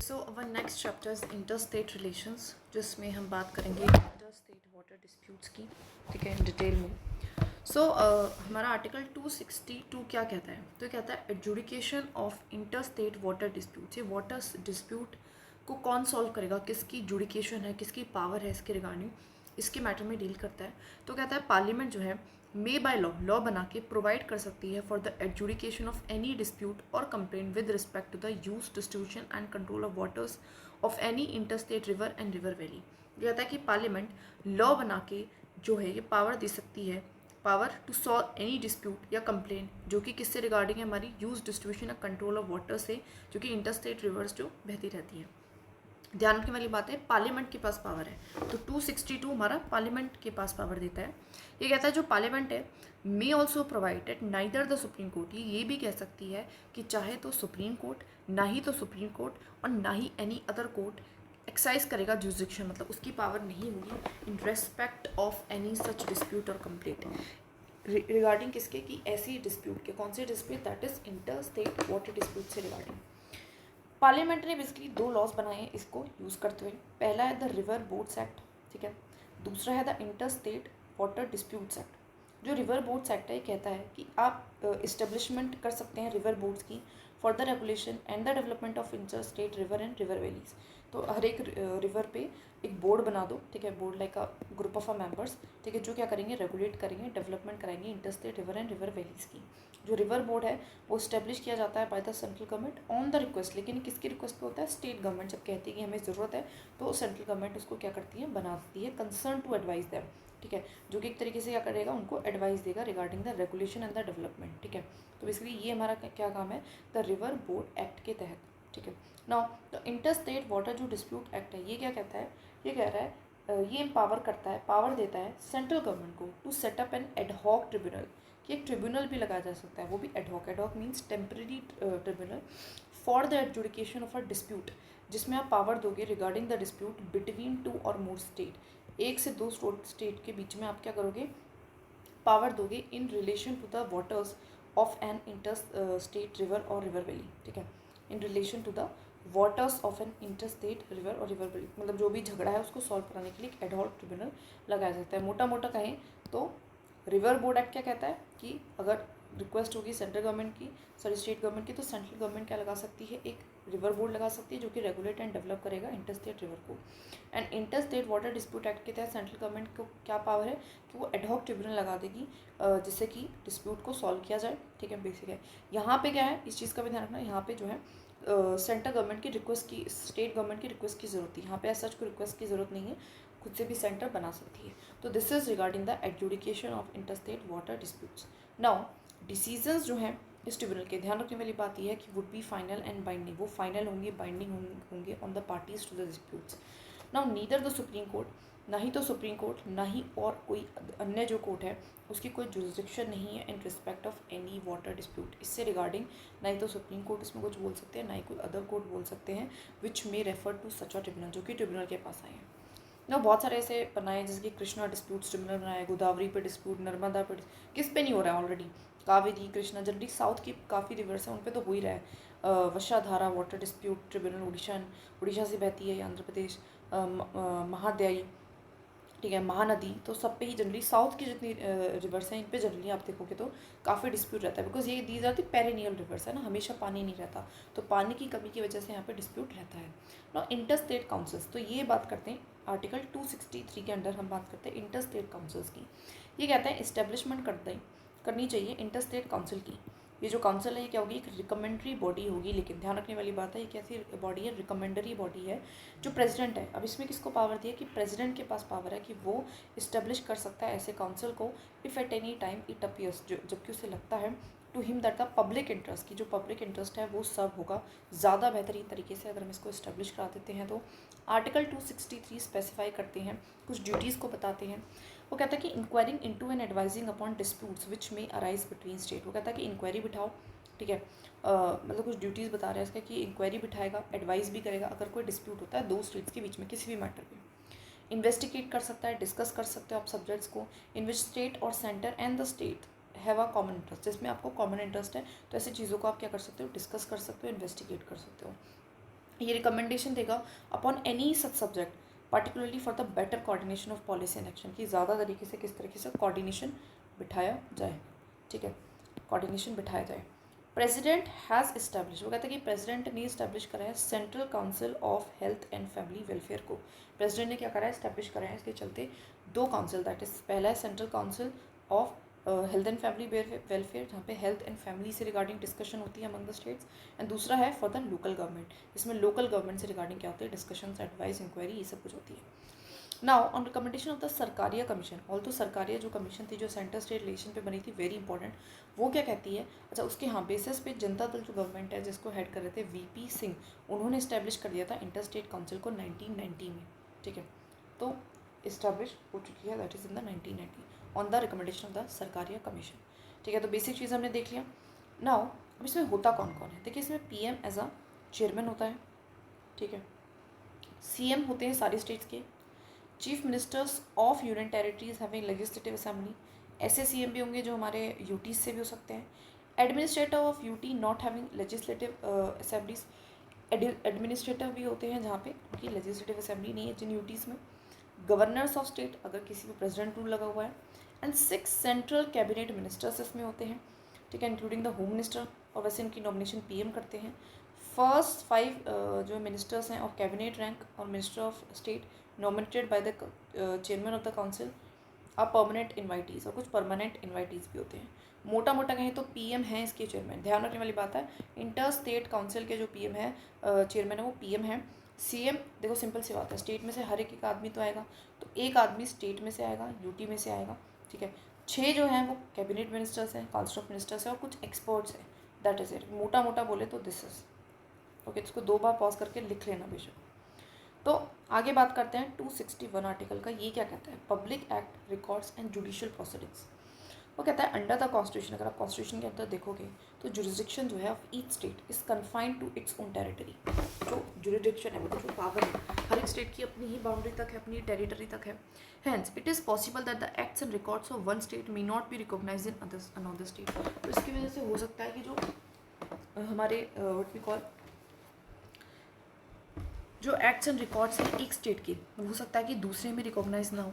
So our next chapter is inter-state relations, जिसमें हम बात करेंगे इंटर-स्टेट वाटर डिस्प्यूट्स की, ठीक है, इन डिटेल में। हमारा आर्टिकल 262 क्या कहता है? तो कहता है adjudication of inter-state water disputes. ये वाटर डिस्प्यूट को कौन सॉल्व करेगा, किसकी जुडिकेशन है, किसकी पावर है इसके रिगार्डिंग, इसके मैटर में डील करता है। तो कहता है पार्लियामेंट जो है मे बाय लॉ बना के प्रोवाइड कर सकती है for the adjudication of any dispute और complaint with respect to the use, distribution and control of waters of any interstate river and river valley. कहता है कि पार्लियामेंट लॉ बना के जो है ये पावर दे सकती है, power to solve any dispute या कंप्लेंट जो कि किससे रिगार्डिंग है, हमारी यूज, डिस्ट्रीब्यूशन या कंट्रोल ऑफ वाटर से, जो कि इंटरस्टेट रिवर्स जो बहती रहती है। ध्यान रखने वाली बात है, पार्लियामेंट के पास पावर है। तो 262 हमारा पार्लियामेंट के पास पावर देता है। ये कहता है जो पार्लियामेंट है may also provided neither the Supreme court, ये भी कह सकती है कि चाहे तो सुप्रीम कोर्ट, ना ही तो सुप्रीम कोर्ट और ना ही एनी अदर कोर्ट एक्साइज करेगा जुरिसडिक्शन, मतलब उसकी पावर नहीं होगी in respect of any such dispute और कंप्लेंट रिगार्डिंग किसके, कि ऐसी डिस्प्यूट के, कौन से dispute, that is inter state water dispute से रिगार्डिंग। पार्लियामेंट ने बेसिकली 2 लॉज बनाए हैं इसको यूज़ करते हुए। पहला है द रिवर बोर्ड्स एक्ट, ठीक है। दूसरा है the inter state water disputes act. जो रिवर बोर्ड्स एक्ट है ये कहता है कि आप इस्टेब्लिशमेंट कर सकते हैं रिवर बोर्ड्स की for the regulation and the development of inter state river and river valleys. तो हर एक रिवर पे एक बोर्ड बना दो, ठीक है, board like a group of members, ठीक है, जो क्या करेंगे, रेगुलेट करेंगे, डेवलपमेंट कराएंगे inter state river and river valleys की। जो रिवर बोर्ड है वो इस्टेब्लिश किया जाता है by the central government on the request, लेकिन किसकी रिक्वेस्ट पे होता है, स्टेट गवर्नमेंट जब कहती है कि हमें ज़रूरत है तो सेंट्रल गवर्नमेंट उसको क्या करती है, बनाती है, कंसर्न टू एडवाइज देम, ठीक है, जो कि एक तरीके से क्या करेगा, उनको एडवाइस देगा regarding the regulation and the development, ठीक है। तो बेसिकली ये हमारा क्या काम है, द रिवर बोर्ड एक्ट के तहत, ठीक है। Now the inter state water जो डिस्प्यूट एक्ट है ये क्या कहता है, ये कह रहा है ये एम्पावर करता है, पावर देता है सेंट्रल गवर्नमेंट को to set up an ad hoc tribunal, कि एक ट्रिब्यूनल भी लगाया जा सकता है, वो भी ad hoc, ad hoc means temporary tribunal for the adjudication of a dispute, जिसमें आप पावर दोगे रिगार्डिंग द डिस्प्यूट बिटवीन 2 और मोर स्टेट, 1 से 2 स्टेट के बीच में आप क्या करोगे, पावर दोगे in relation to the waters of an inter state river और रिवर वैली, ठीक है, in relation to the waters of an inter state river और रिवर वैली, मतलब जो भी झगड़ा है उसको सॉल्व कराने के लिए एक एडहॉक ट्रिब्यूनल लगाया जाता है। मोटा मोटा कहें तो रिवर बोर्ड एक्ट क्या कहता है कि अगर रिक्वेस्ट होगी सेंट्रल गवर्नमेंट की, सॉरी स्टेट गवर्नमेंट की, तो सेंट्रल गवर्नमेंट क्या लगा सकती है, एक रिवर बोर्ड लगा सकती है जो कि रेगुलेट एंड डेवलप करेगा इंटर स्टेट रिवर को। And inter state water dispute act के तहत सेंट्रल गवर्नमेंट को क्या पावर है कि वो एडहॉक ट्रिब्यूनल लगा देगी जिससे कि डिस्प्यूट को सॉल्व किया जाए, ठीक है, बेसिक है। यहाँ पे क्या है, इस चीज़ का भी ध्यान रखना, यहाँ पे जो है सेंट्रल गवर्नमेंट की रिक्वेस्ट की, स्टेट गवर्नमेंट की रिक्वेस्ट की ज़रूरत है, यहाँ पे ऐसा कोई रिक्वेस्ट की ज़रूरत नहीं है, खुद से भी सेंटर बना सकती है। तो this is regarding the adjudication of interstate water disputes. Now decisions जो हैं इस ट्रिब्यूनल के, ध्यान रखने वाली बात यह है कि would be final and binding, वो फाइनल होंगे, बाइंडिंग होंगे on the parties to the disputes. Now neither the Supreme Court, ना ही तो सुप्रीम कोर्ट, ना ही और कोई अन्य जो कोर्ट है उसकी कोई जुरिसडिक्शन नहीं है in respect of any water dispute, इससे रिगार्डिंग ना ही तो सुप्रीम कोर्ट इसमें कुछ बोल सकते हैं, ना ही कोई अदर कोर्ट बोल सकते हैं which may refer to such a tribunal, जो कि ट्रिब्यूनल के पास आए हैं ना। बहुत सारे ऐसे बनाए जैसे कि कृष्णा डिस्प्यूट्स ट्रिब्यूनल बनाया, गोदावरी पे डिस्प्यूट, नर्मदा पे, किस पे नहीं हो रहा है already, Kaveri, Krishna, generally south की काफ़ी रिवर्स हैं उन पे तो हो ही रहा है। वशाधारा वाटर डिस्प्यूट ट्रिब्यूनल उड़ीसा से बहती है, आंध्र प्रदेश, महाद्याई, ठीक है, महानदी, तो सब पे ही जनरली साउथ की जितनी रिवर्स हैं इन पे जनरली आप देखोगे तो काफ़ी डिस्प्यूट रहता है, बिकॉज ये these are the perennial rivers है ना, हमेशा पानी नहीं रहता, तो पानी की कमी की वजह से यहाँ पे डिस्प्यूट रहता है। ना इंटर स्टेट काउंसिल्स, तो ये बात करते हैं आर्टिकल 263 के अंडर हम बात करते हैं इंटर स्टेट काउंसिल्स की। ये कहते हैं इस्टेब्लिशमेंट करनी चाहिए इंटर स्टेट काउंसिल की। ये जो काउंसिल है ये क्या होगी, एक रिकमेंडरी बॉडी होगी, लेकिन ध्यान रखने वाली बात है ये कैसी बॉडी है, रिकमेंडरी बॉडी है। जो प्रेसिडेंट है, अब इसमें किसको पावर दी है कि प्रेसिडेंट के पास पावर है कि वो इस्टेब्लिश कर सकता है ऐसे काउंसिल को if at any time it appears, जबकि उसे लगता है to him that the public interest, की जो पब्लिक इंटरेस्ट है वो सर्व होगा ज़्यादा बेहतरीन तरीके से अगर हम इसको इस्टेब्लिश करा देते हैं। तो आर्टिकल 263 स्पेसिफाई करते हैं, कुछ ड्यूटीज़ को बताते हैं। वो कहता है कि enquiring into and advising upon disputes which may arise between state. वो कहता है कि इंक्वायरी बिठाओ, ठीक है, मतलब कुछ ड्यूटीज़ बता रहे हैं इसका कि इंक्वायरी बिठाएगा, एडवाइस भी करेगा अगर कोई डिस्प्यूट होता है 2 स्टेट्स के बीच में किसी भी मैटर पे, इन्वेस्टिगेट कर सकता है, डिस्कस कर सकते हो आप सब्जेक्ट्स को, इन विच स्टेट और centre and the state have a common interest, जिसमें आपको कॉमन इंटरेस्ट है तो ऐसी चीज़ों को आप क्या कर सकते हो, डिस्कस कर सकते हो, इन्वेस्टिगेट कर सकते हो। ये रिकमेंडेशन देगा upon any such subject particularly for the better coordination of policy and action, की ज़्यादा तरीके से किस तरीके से कोऑर्डिनेशन बिठाया जाए, ठीक है, कोऑर्डिनेशन बिठाया जाए। प्रेसिडेंट हैज़ इस्टेब्लिश, वो कहते हैं कि प्रेसिडेंट ने इस्टेब्लिश करा है central council of health and family welfare को। प्रेसिडेंट ने क्या करा है, इस्टेब्लिश करा है, इसके चलते दो काउंसिल, दैट इज पहला है central council of health and family welfare, जहाँ पे हेल्थ एंड फैमिली से रिगार्डिंग डिस्कशन होती है अमंग द स्टेट्स, एंड दूसरा है फॉर द लोकल गवर्नमेंट, इसमें लोकल गवर्नमेंट से रिगार्डिंग क्या होती है, डिस्कशन, एडवाइस, इंक्वायरी, ये सब कुछ होती है। Now on recommendation of the Sarkaria commission, although Sarkaria जो कमीशन थी जो सेंटर स्टेट रिलेशन पे बनी थी, वेरी इंपॉर्टेंट, वो क्या कहती है, अच्छा उसके हाँ बेसिस पे जनता दल जो गवर्नमेंट है जिसको हेड कर रहे थे वीपी सिंह, उन्होंने इस्टेब्लिश कर दिया था इंटर स्टेट काउंसिल को 1990 में, ठीक है, तो इस्टेब्लिश हो चुकी है, that is in the 1990 on the recommendation of the Sarkaria commission, ठीक है। तो बेसिक चीज़ हमने देख लिया। नाउ अब इसमें होता कौन कौन है, देखिए इसमें पीएम एज अ चेयरमैन होता है, ठीक है, सीएम होते हैं सारी स्टेट्स के, chief ministers of union territories having legislative assembly, ऐसे सीएम भी होंगे जो हमारे यूटी से भी हो सकते हैं, administrator of UT not having legislative assemblies, administrator भी होते हैं जहाँ पे उनकी लेजिस्लेटिव असेंबली नहीं है जिन यूटीज़ में, गवर्नर्स ऑफ स्टेट अगर किसी पे प्रेसिडेंट रूल लगा हुआ है, एंड 6 सेंट्रल कैबिनेट मिनिस्टर्स इसमें होते हैं, ठीक है, इंक्लूडिंग द होम मिनिस्टर, और वैसे इनकी नॉमिनेशन पीएम करते हैं। फर्स्ट 5 जो मिनिस्टर्स हैं ऑफ कैबिनेट रैंक और minister of state nominated by the chairman of the council are permanent invitees, और कुछ परमानेंट इन्वाइटीज़ भी होते हैं। मोटा मोटा कहें तो पीएम है इसके चेयरमैन, ध्यान रखने वाली बात है, इंटर स्टेट काउंसिल के जो पीएम है चेयरमैन है वो पीएम है। सीएम देखो सिंपल सी बात है, स्टेट में से हर एक आदमी तो आएगा, तो एक आदमी स्टेट में से आएगा, यूटी में से आएगा, ठीक है, 6 जो हैं वो कैबिनेट मिनिस्टर्स हैं, काउंसिल ऑफ मिनिस्टर्स हैं, और कुछ एक्सपर्ट्स हैं, दैट इज इट, मोटा मोटा बोले तो दिस इज ओके। इसको 2 बार पॉज करके लिख लेना बेशक। तो आगे बात करते हैं 261 आर्टिकल का, ये क्या कहता है, public act records and judicial proceedings. वो कहता है अंडर द कॉन्स्टिट्यूशन, अगर आप कॉन्स्टिट्यूशन के अंदर देखोगे तो जुरिस्डिक्शन जो है of each state is confined to its own territory, जो जुरिस्डिक्शन है मतलब जो पावर है हर एक स्टेट की अपनी ही बाउंड्री तक है, अपनी टेरिटरी तक है। Hence it is possible that the acts and records of one state may not be recognise in another state. तो इसकी वजह से हो सकता है कि जो हमारे व्हाट वी कॉल जो एक्ट्स एंड रिकॉर्ड्स हैं एक स्टेट के, हो सकता है कि दूसरे में रिकॉग्नाइज ना हो।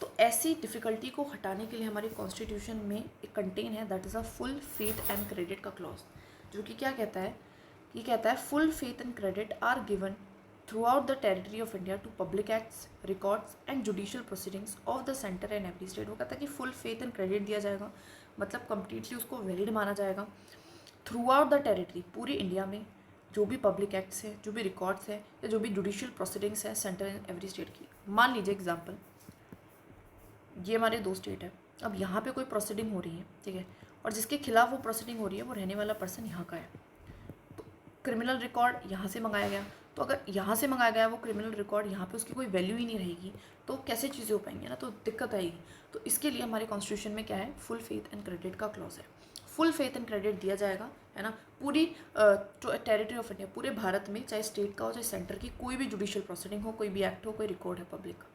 तो ऐसी डिफ़िकल्टी को हटाने के लिए हमारे कॉन्स्टिट्यूशन में एक कंटेन है, that is a full faith and credit का क्लॉज, जो कि क्या कहता है, ये कहता है full faith and credit are given throughout the territory of India to public acts, records and judicial proceedings of the centre and every state. वो कहता है कि फुल फेथ एंड क्रेडिट दिया जाएगा, मतलब कंप्लीटली उसको वैलिड माना जाएगा थ्रू आउट द टेरिटरी, पूरी इंडिया में जो भी पब्लिक एक्ट्स है, जो भी रिकॉर्ड्स है, या जो भी जुडिशियल प्रोसीडिंग्स है सेंटर एंड एवरी स्टेट की। मान लीजिए एग्जाम्पल, ये हमारे 2 स्टेट है, अब यहाँ पे कोई प्रोसीडिंग हो रही है, ठीक है, और जिसके खिलाफ वो प्रोसीडिंग हो रही है वो रहने वाला पर्सन यहाँ का है, तो क्रिमिनल रिकॉर्ड यहाँ से मंगाया गया, तो अगर यहाँ से मंगाया गया वो क्रिमिनल रिकॉर्ड यहाँ पे उसकी कोई वैल्यू ही नहीं रहेगी, तो कैसे चीज़ें हो पाएंगी ना, तो दिक्कत आएगी। तो इसके लिए हमारे कॉन्स्टिट्यूशन में क्या है, फुल फेथ एंड क्रेडिट का क्लॉज है, फुल फेथ एंड क्रेडिट दिया जाएगा, है ना, पूरी टेरिटरी ऑफ इंडिया, पूरे भारत में, चाहे स्टेट का हो चाहे सेंटर की, कोई भी जुडिशियल प्रोसीडिंग हो, कोई भी एक्ट हो, कोई रिकॉर्ड है पब्लिक का।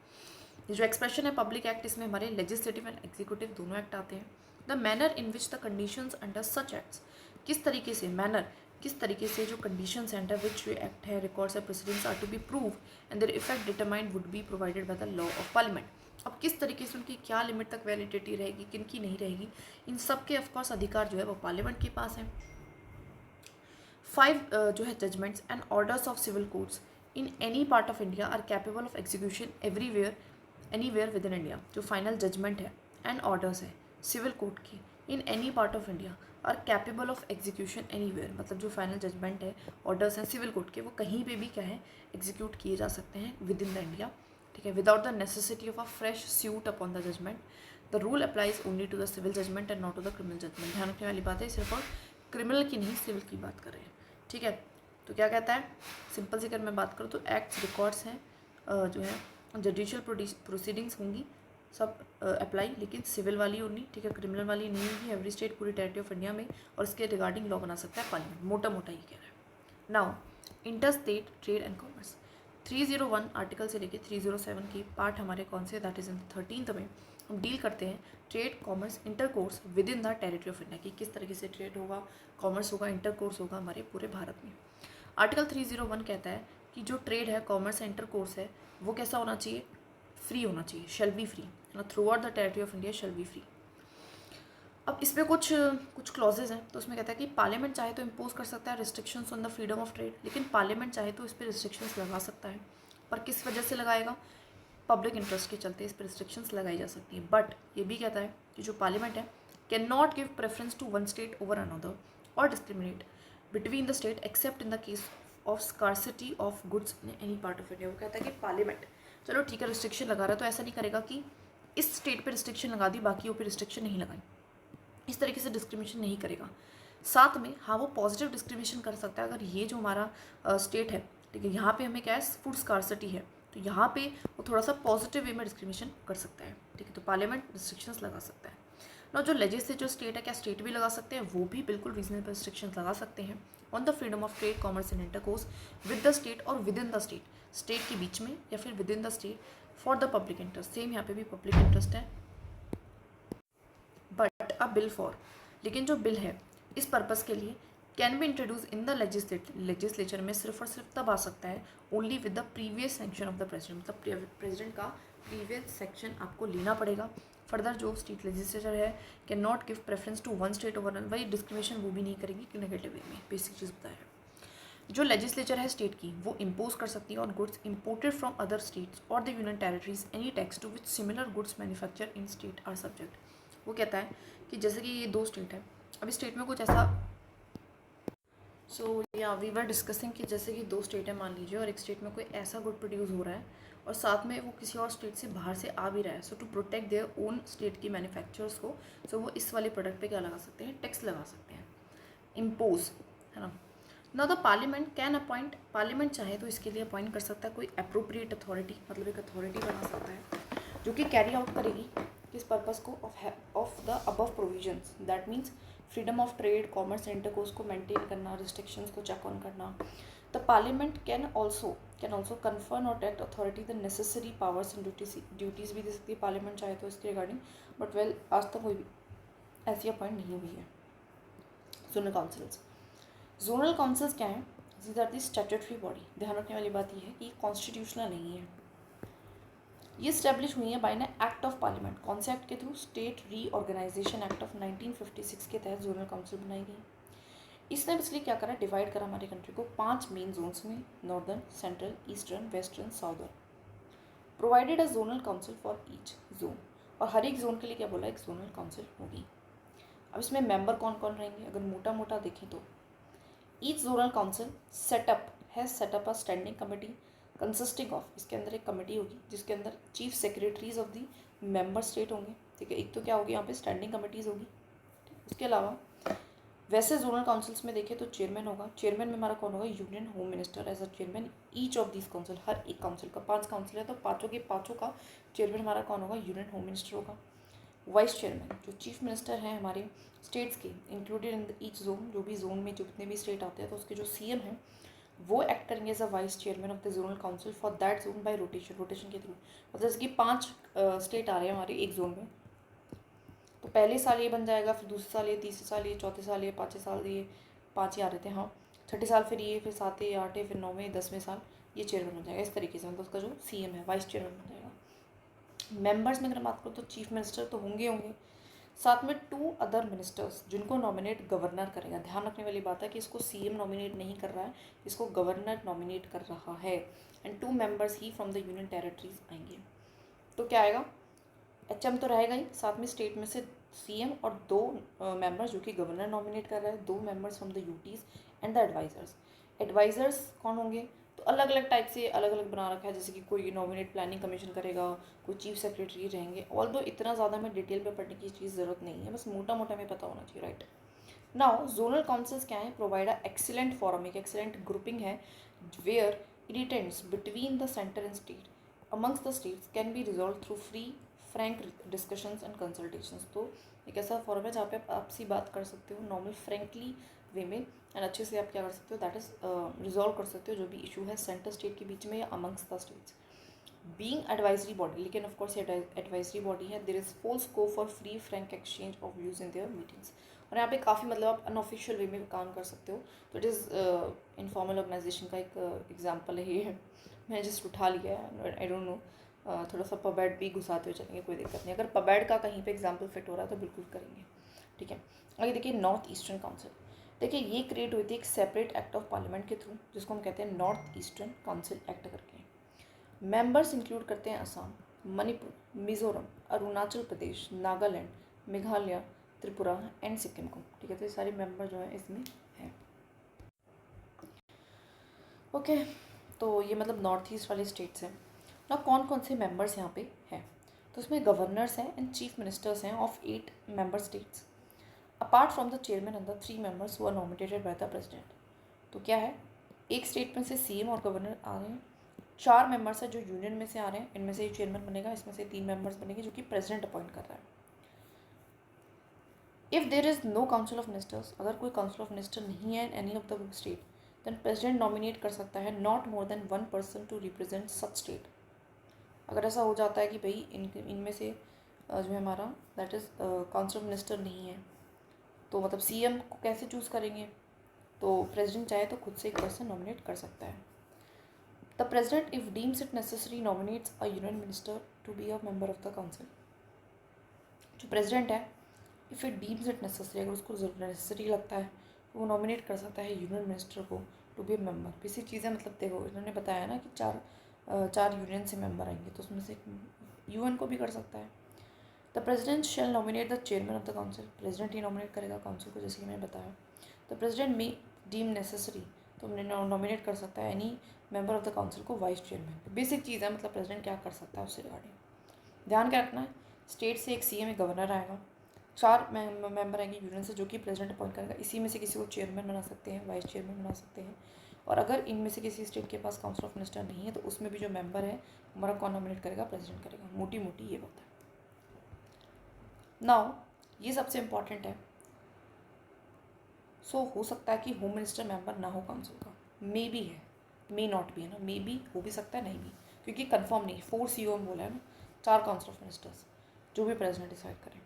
ये जो एक्सप्रेशन है पब्लिक एक्ट, इसमें हमारे लेजिस्लेटिव एंड एग्जीक्यूटिव दोनों एक्ट आते हैं। The manner in which the conditions under such acts, किस तरीके से, मैनर किस तरीके से जो कंडीशंस अंडर विच ये एक्ट है, रिकॉर्ड्स है, proceedings are to be prove and their effect determined would be provided by the law of Parliament. अब किस तरीके से उनकी क्या लिमिट तक वैलिडिटी रहेगी, किन की नहीं रहेगी, इन सब के ऑफकोर्स अधिकार जो है वो पार्लियामेंट के पास है। 5 जो है judgments and orders of civil courts in any part of India are capable of execution anywhere within India. जो फाइनल जजमेंट है एंड ऑर्डर्स है सिविल कोर्ट की in any part of India are capable of execution anywhere, मतलब जो final judgment है, orders हैं civil court के, वो कहीं पे भी क्या है एग्जीक्यूट किए जा सकते हैं विद इन द इंडिया, ठीक है, without the necessity of a fresh suit upon the judgment. The rule applies only to the civil judgment and not to the criminal judgment. ध्यान रखने वाली बात है, सिर्फ और क्रिमिनल की नहीं सिविल की बात कर रहे हैं, ठीक है। तो क्या कहता है, सिंपल सी अगर मैं बात करूँ तो एक्ट्स रिकॉर्ड्स हैं जो है जुडिशियल प्रोसीडिंग्स होंगी सब अप्लाई, लेकिन सिविल वाली होनी, ठीक है, क्रिमिनल वाली नहीं होगी। एवरी स्टेट पूरी टेरिटरी ऑफ इंडिया में, और इसके रिगार्डिंग लॉ बना सकता है पार्लियामेंट, मोटा मोटा ये कह रहा है। Now inter state trade and commerce 301 article से लेके 307 की पार्ट हमारे कौन से, दैट इज इन 13th में हम डील करते हैं trade commerce intercourse with in the territory of India की, किस तरीके से ट्रेड होगा, कॉमर्स होगा, इंटरकोर्स होगा हमारे पूरे भारत में। आर्टिकल 301 कहता है कि जो ट्रेड है, कॉमर्स, इंटर कोर्स है, वो कैसा होना चाहिए, फ्री होना चाहिए, shall be free, through out the territory of India shall be free. अब इसमें कुछ क्लॉजेज हैं, तो उसमें कहता है कि पार्लियामेंट चाहे तो इम्पोज कर सकता है restrictions on the freedom of trade, लेकिन पार्लियामेंट चाहे तो इस पर रिस्ट्रिक्शंस लगा सकता है। पर किस वजह से लगाएगा, पब्लिक इंटरेस्ट के चलते इस पर रिस्ट्रिक्शंस लगाई जा सकती है। बट ये भी कहता है कि जो पार्लियामेंट है can not give preference to one state over another और discriminate between the state except in the case of scarcity of goods in any part of India. वो कहता है कि पार्लियामेंट चलो ठीक है रिस्ट्रिक्शन लगा रहा है, तो ऐसा नहीं करेगा कि इस स्टेट पर रिस्ट्रिक्शन लगा दी, बाकियों पर रिस्ट्रिक्शन नहीं लगाई, इस तरीके से डिस्क्रिमिनेशन नहीं करेगा। साथ में हाँ वो पॉजिटिव डिस्क्रिमिनेशन कर सकता है, अगर ये जो हमारा स्टेट है, ठीक है, यहाँ पे हमें क्या है, फूड स्कार्सिटी है, तो यहाँ पे वो थोड़ा सा पॉजिटिव वे में डिस्क्रिमिनेशन कर सकता है, ठीक है, तो पार्लियामेंट रिस्ट्रिक्शंस लगा सकता है ना। जो लेजिस्लेटिव स्टेट है, क्या स्टेट भी लगा सकते हैं, वो भी बिल्कुल रीजनेबल रिस्ट्रिक्शंस लगा सकते हैं on the freedom of trade, commerce and intercourse with the state और within the state, state के बीच में या फिर within the state for the public interest. Same यहाँ पे भी पब्लिक इंटरेस्ट है, बट अ बिल फॉर, लेकिन जो बिल है इस पर्पज़ के लिए can be introduce in the legislature में सिर्फ और सिर्फ तब आ सकता है only with the previous section of the president, मतलब प्रेसिडेंट का प्रीवियस सेक्शन आपको लेना पड़ेगा। फर्दर जो स्टेट लेजिस्लेचर है can not give preference to one state over another, वही डिस्क्रिमिनेशन वो भी नहीं करेगी कि नेगेटिव वे में, बेसिक चीज़ बताया है। जो लेजिस्लेचर है स्टेट की, वो इम्पोज कर सकती है on goods imported from other states और the union territories any tax to which similar goods manufacture in state are subject. वो कहता है कि जैसे कि ये दो स्टेट है, अब इस स्टेट में कुछ ऐसा, सो या वी वर डिस्कसिंग कि जैसे कि दो स्टेट है मान लीजिए, और एक स्टेट में कोई ऐसा गुड प्रोड्यूस हो रहा है और साथ में वो किसी और स्टेट से बाहर से आ भी रहा है, so to protect their own state की मैन्युफैक्चरर्स को, सो वो इस वाले प्रोडक्ट पे क्या लगा सकते हैं, टैक्स लगा सकते हैं, इम्पोज, है ना। ना the Parliament can appoint, Parliament चाहे तो इसके लिए अपॉइंट कर सकता है कोई अप्रोप्रिएट अथॉरिटी, मतलब एक अथॉरिटी बना सकता है जो कि कैरी आउट करेगी किस पर्पज़ को, of the above provisions, that means freedom of trade, commerce, intercourse को मेंटेन करना, रिस्ट्रिक्शंस को चेक ऑन करना। The Parliament can also confer not act authority the necessary powers and duties भी दे सकती है पार्लियामेंट चाहे तो इसके रिगार्डिंग, बट वेल आज तक कोई भी ऐसी अपॉइंट नहीं हुई है। जोनल काउंसिल्स, जोनल काउंसिल्स क्या है, these are the statutory body. ध्यान रखने वाली बात यह है कि कॉन्स्टिट्यूशनल नहीं है, ये स्टैब्लिश हुई है by an act of Parliament. कौन से एक्ट के through, state reorganisation act of 1956 के तहत जोनल काउंसिल बनाई गई। इसने इसलिए क्या करा, डिवाइड करा हमारी कंट्री को 5 मेन जोन्स में, northern, central, eastern, western, southern. Provided a zonal council for each zone, और हर एक जोन के लिए क्या बोला, एक जोनल काउंसिल होगी। अब इसमें मेंबर कौन कौन रहेंगे, अगर मोटा मोटा देखें तो each zonal council setup a standing committee consisting of, इसके अंदर एक कमेटी होगी जिसके अंदर chief secretaries of the member state होंगे, ठीक है, एक तो क्या होगी यहाँ पे स्टैंडिंग कमेटीज़ होगी। उसके अलावा वैसे जोनल काउंसिल्स में देखें तो चेयरमैन होगा, चेयरमैन में हमारा कौन होगा, union home minister as a chairman each of this council, हर एक काउंसिल का 5 काउंसिल है तो पाँचों के पाँचों का चेयरमैन हमारा कौन होगा, यूनियन होम मिनिस्टर होगा। वाइस चेयरमैन जो चीफ मिनिस्टर हैं हमारे स्टेट्स के, इंक्लूडेड इन ईच जोन, जो भी जोन में जितने भी स्टेट आते हैं तो उसके जो सीएम हैं वो एक्ट करेंगे as a vice chairman of the zonal council for that zone by rotation के थ्रू। मतलब जैसे कि 5 स्टेट आ रहे हैं हमारे एक जोन में, तो पहले साल ये बन जाएगा, फिर दूसरे साल ये, तीसरे साल ये, चौथे साल ये, पाँचवें साल ये, 5 ही आ रहे थे हाँ, छठे साल फिर ये, फिर 7वें, 8वें, फिर 9वें, 10वें साल ये चेयरमैन हो जाएगा। इस तरीके से मतलब उसका जो सीएम है वाइस चेयरमैन हो जाएगा। मेंबर्स में अगर बात करूँ तो चीफ मिनिस्टर तो होंगे, साथ में 2 अदर मिनिस्टर्स जिनको नॉमिनेट गवर्नर करेगा। ध्यान रखने वाली बात है कि इसको सीएम नॉमिनेट नहीं कर रहा है, इसको गवर्नर नॉमिनेट कर रहा है, and 2 members he from the union territories आएंगे। तो क्या आएगा, एचएम तो रहेगा ही, साथ में स्टेट में से सीएम और 2 मेंबर्स जो कि गवर्नर नॉमिनेट कर रहा है, 2 members from the UTs and the advisers. Advisers कौन होंगे, तो अलग अलग टाइप से अलग अलग बना रखा है, जैसे कि कोई नॉमिनेट प्लानिंग कमीशन करेगा, कोई चीफ सेक्रेटरी रहेंगे। ऑल दो इतना ज़्यादा में डिटेल में पढ़ने की चीज़ ज़रूरत नहीं है, बस मोटा मोटा में पता होना चाहिए, राइट। नाउ जोनल काउंसिल्स क्या है, प्रोवाइड अ एक्सीलेंट फॉरम, एक एक्सीलेंट ग्रुपिंग है where irritants between the centre and state amongst the states can be resolve through free frank discussions and consultations. तो एक ऐसा फॉरम है जहाँ पे आप आपसी बात कर सकते हो नॉर्मल फ्रेंकली वे में, एंड अच्छे से आप क्या कर सकते हो, दैट इज़ रिजॉल्व कर सकते हो जो भी इशू है सेंटर स्टेट के बीच में या amongst the states. Being advisory body, लेकिन ऑफ कोर्स ये एडवाइजरी बॉडी है, there is full scope for free frank exchange of views in their meetings. और यहाँ पे काफ़ी मतलब आप अनऑफिशियल वे में भी काम कर सकते हो। तो इट इज़ इनफॉर्मल ऑर्गेनाइजेशन का एक एग्जाम्पल है ये। मैंने जस्ट उठा लिया है, आई डोंट नो, थोड़ा सा पबैड भी घुसाते हुए चलेंगे, कोई दिक्कत नहीं। अगर पबैड का कहीं पे एग्जाम्पल फिट हो रहा है तो बिल्कुल करेंगे, ठीक है। आगे देखिए नॉर्थ ईस्टर्न काउंसिल। देखिए ये क्रिएट हुई थी एक सेपरेट एक्ट ऑफ पार्लियामेंट के थ्रू, जिसको हम कहते हैं नॉर्थ ईस्टर्न काउंसिल एक्ट करके। मेंबर्स इंक्लूड करते हैं असम, मणिपुर, मिजोरम, अरुणाचल प्रदेश, नागालैंड, मेघालय, त्रिपुरा एंड सिक्किम को, ठीक है। तो ये सारे मेंबर जो है इसमें हैं। ओके, तो ये मतलब नॉर्थ ईस्ट वाले स्टेट्स हैं ना। कौन कौन से मेंबर्स यहाँ पे हैं? तो उसमें गवर्नर्स हैं एंड चीफ मिनिस्टर्स हैं of 8 member states, apart from the chairman and the 3 members who are nominated by the president. तो क्या है, एक स्टेट में से सीएम और गवर्नर आ रहे हैं, 4 मेंबर्स हैं जो यूनियन में से आ रहे हैं, इनमें से चेयरमैन बनेगा, इसमें से 3 मेंबर्स बनेंगे जो कि प्रेसिडेंट अपॉइंट कर रहा है। If there is no council of ministers, अगर कोई काउंसिल ऑफ मिनिस्टर नहीं है any of the state, then president nominate कर सकता है not more than 1 person to represent such state. अगर ऐसा हो जाता है कि भाई इनमें से जो है हमारा that is council of minister नहीं है, तो मतलब सीएम को कैसे चूज़ करेंगे? तो प्रेसिडेंट चाहे तो खुद से एक पर्सन नॉमिनेट कर सकता है। The president if deems it necessary nominates a union minister to be a member of the council. जो प्रेसिडेंट है, if it deems it necessary, अगर उसको नेसेसरी लगता है तो वो नॉमिनेट कर सकता है यूनियन मिनिस्टर को to be a member. Basic चीज़ें मतलब देखो, इन्होंने बताया ना कि चार यूनियन से मेंबर आएंगे, तो उसमें से यूएन को भी कर सकता है। The president shall nominate the chairman of the council, president ही नॉमिनेट करेगा काउंसिल को, जैसे कि मैंने बताया। The president may deem necessary, तो हमने नॉमिनेट कर सकता है any member of the council को वाइस चेयरमैन। बेसिक चीज़ है, मतलब प्रेसिडेंट क्या कर सकता है उससे रिगार्डिंग। ध्यान क्या रखना है, स्टेट से एक सीएम एक गवर्नर आएगा, 4 मेंबर आएंगे यूनियन से जो कि प्रेसिडेंट अपॉइंट करेगा। इसी में से किसी को चेयरमैन बना सकते हैं, वाइस चेयरमैन बना सकते हैं। और अगर इनमें से किसी स्टेट के पास काउंसिल ऑफ मिनिस्टर नहीं है तो उसमें भी जो मेंबर है हमारा कौन नॉमिनेट करेगा? प्रेसिडेंट करेगा। मोटी मोटी ये बात है। नाउ ये सबसे इम्पॉर्टेंट है। सो हो सकता है कि होम मिनिस्टर मेंबर ना हो काउंसिल का, मे बी है, मे नॉट भी है ना, मे बी हो भी सकता है, नहीं भी, क्योंकि कंफर्म नहीं। 4 सीओ बोला है ना, 4 काउंसिल ऑफ मिनिस्टर्स जो भी प्रेसिडेंट डिसाइड करें।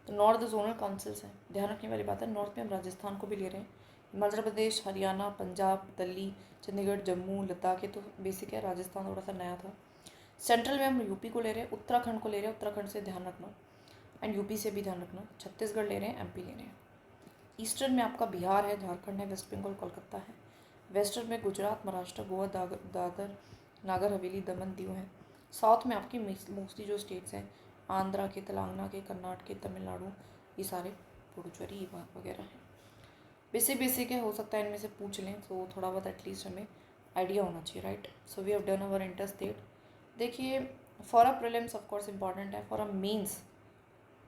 तो नॉर्थ जोनल काउंसिल्स हैं, ध्यान रखने वाली बात है। नॉर्थ में हम राजस्थान को भी ले रहे हैं, हिमाचल प्रदेश, हरियाणा, पंजाब, दिल्ली, चंडीगढ़, जम्मू, लद्दाख, ये तो बेसिक है। राजस्थान थोड़ा सा नया था। सेंट्रल में हम यूपी को ले रहे हैं, उत्तराखंड को ले रहे हैं, उत्तराखंड से ध्यान रखना, एंड यूपी से भी ध्यान रखना। छत्तीसगढ़ ले रहे हैं, एमपी ले रहे हैं। ईस्टर्न में आपका बिहार है, झारखंड है, वेस्ट बंगाल, कोलकाता है। वेस्टर्न में गुजरात, महाराष्ट्र, गोवा, दादर, नागर हवेली, दमन, दीव है। साउथ में आपकी मोस्टली जो स्टेट्स हैं, आंध्रा के, तेलंगाना के, कर्नाटक के, तमिलनाडु, ये सारे, पुडुचेरी वगैरह हैं। बेसिक है, हो सकता है इनमें से पूछ लें, तो थोड़ा बहुत एटलीस्ट हमें आइडिया होना चाहिए, right. So we have done our inter state. देखिए for a prelims of course important है, फॉर अ मेंस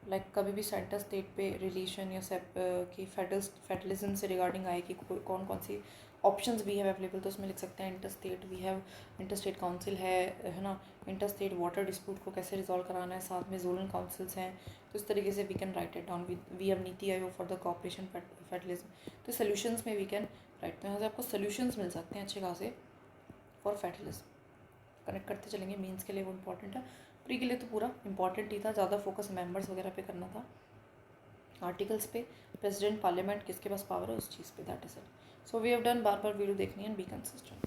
लाइक कभी भी सेंटर स्टेट पे रिलेशन या कि फेडरलिज्म से रिगार्डिंग आए कि कौन कौन सी ऑप्शंस भी है अवेलेबल, तो उसमें लिख सकते हैं inter state we have, inter state council है ना, इंटर स्टेट वाटर डिस्प्यूट को कैसे रिजॉल्व कराना है, साथ में जोनल काउंसिल्स हैं। तो इस तरीके से we can write it down. We have NITI Aayog for the cooperation federalism, तो सोल्यूशंस में वी कैन राइट, तो यहाँ से आपको सोल्यूशंस मिल सकते हैं अच्छे खासे फॉर फेडरलिज्म। कनेक्ट करते चलेंगे, मीन्स के लिए वो इंपॉर्टेंट है, प्री के लिए तो पूरा इंपॉर्टेंट ही था, ज़्यादा फोकस मेंबर्स वगैरह पे करना था, आर्टिकल्स पे, प्रेसिडेंट, पार्लियामेंट, किसके पास पावर है उस चीज़ पे, that is it. So we have done. बार बार वीडियो देखनी है एंड बी कंसिस्टेंट।